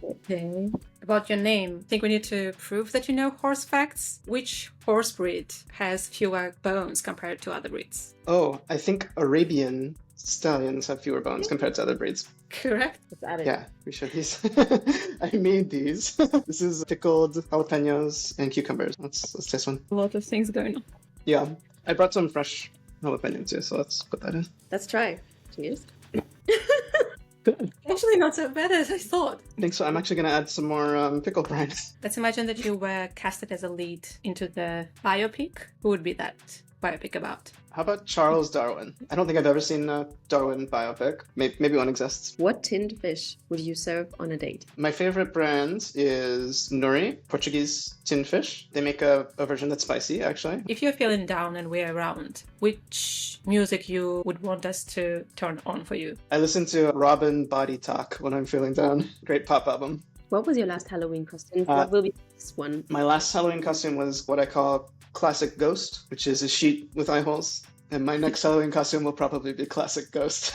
Okay. About your name, I think we need to prove that you know horse facts. Which horse breed has fewer bones compared to other breeds? Oh, I think Arabian stallions have fewer bones compared to other breeds. Correct. Let's add it. Yeah, we should these. I made these. This is pickled jalapeños and cucumbers. Let's taste one. A lot of things going on. Yeah, I brought some fresh jalapeno too, so let's put that in. Let's try. Cheers. Good. Actually, not so bad as I thought. I think so. I'm actually going to add some more pickle brine. Let's imagine that you were casted as a lead into the biopic. Who would be that biopic about? How about Charles Darwin? I don't think I've ever seen a Darwin biopic. Maybe one exists. What tinned fish would you serve on a date? My favorite brand is Nuri, Portuguese tinned fish. They make a version that's spicy, actually. If you're feeling down and we're around, which music you would want us to turn on for you? I listen to Robin Body Talk when I'm feeling down. Great pop album. What was your last Halloween costume? What will be this one? My last Halloween costume was what I call Classic Ghost, which is a sheet with eye holes. And my next Halloween costume will probably be Classic Ghost.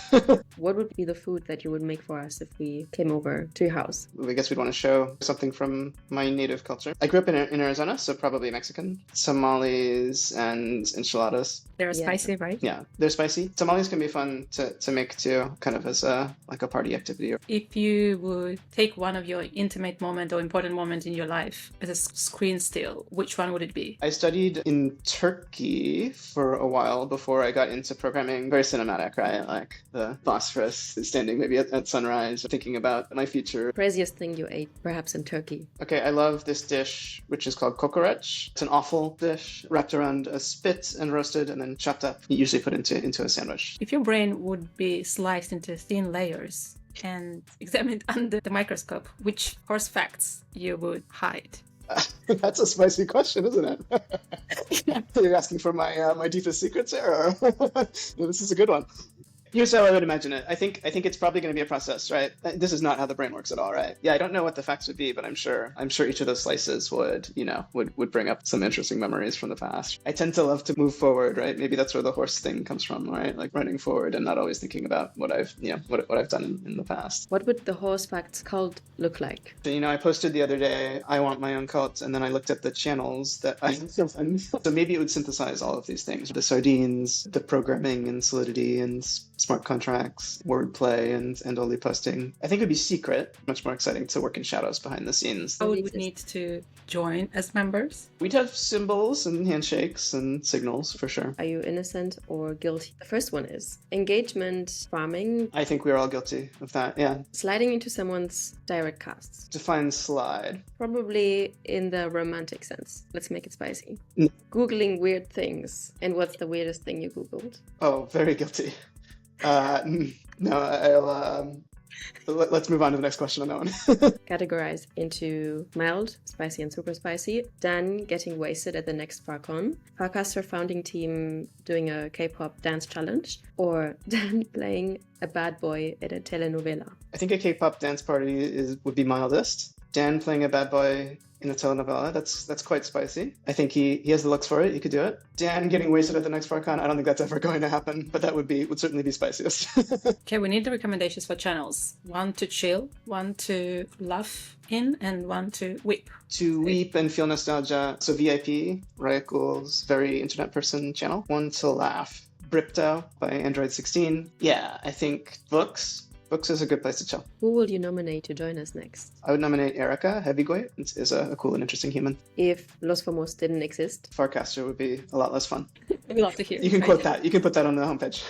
What would be the food that you would make for us if we came over to your house? I guess we'd want to show something from my native culture. I grew up in Arizona, so probably Mexican. Tamales and enchiladas. They're spicy, right? Yeah, they're spicy. Tamales can be fun to make too, kind of as a party activity. If you would take one of your intimate moment or important moment in your life as a screen still, which one would it be? I studied in Turkey for a while before I got into programming. Very cinematic, right? Like the Bosphorus standing maybe at sunrise, thinking about my future. Craziest thing you ate, perhaps in Turkey? Okay, I love this dish, which is called kokoreç. It's an offal dish wrapped around a spit and roasted and then chopped up, usually put into a sandwich. If your brain would be sliced into thin layers and examined under the microscope, which horse facts you would hide? That's a spicy question, isn't it? You're asking for my deepest secrets here? This is a good one. Here's how I would imagine it. I think it's probably going to be a process, right? This is not how the brain works at all, right? Yeah, I don't know what the facts would be, but I'm sure each of those slices would bring up some interesting memories from the past. I tend to love to move forward, right? Maybe that's where the horse thing comes from, right? Like running forward and not always thinking about what I've done in the past. What would the horse facts cult look like? So, I posted the other day, I want my own cult, and then I looked at the channels that I run. So maybe it would synthesize all of these things. The sardines, the programming and Solidity and smart contracts, wordplay, and only posting. I think it would be secret, much more exciting to work in shadows behind the scenes. How would we need to join as members? We'd have symbols and handshakes and signals, for sure. Are you innocent or guilty? The first one is engagement farming. I think we're all guilty of that, yeah. Sliding into someone's direct casts. Define slide. Probably in the romantic sense. Let's make it spicy. Mm. Googling weird things. And what's the weirdest thing you Googled? Oh, very guilty. No, let's move on to the next question on that one. Categorized into mild, spicy, and super spicy. Dan getting wasted at the next FarCon. Farcaster founding team doing a K-pop dance challenge. Or Dan playing a bad boy at a telenovela. I think a K-pop dance party would be mildest. Dan playing a bad boy in a telenovela, that's quite spicy. I think he has the looks for it. He could do it. Dan getting wasted at the next FarCon, I don't think that's ever going to happen, but that would certainly be spiciest. Okay, we need the recommendations for channels. One to chill, one to laugh in, and one to weep. To weep and feel nostalgia. So VIP, Raya Cool's very internet person channel. One to laugh. Brypto by Android 16. Yeah, I think books. Books is a good place to chill. Who will you nominate to join us next? I would nominate Erica Heavyweight. Is a cool and interesting human. If Los Fomos didn't exist? Farcaster would be a lot less fun. We'd love to hear. You can quote that. You can put that on the homepage.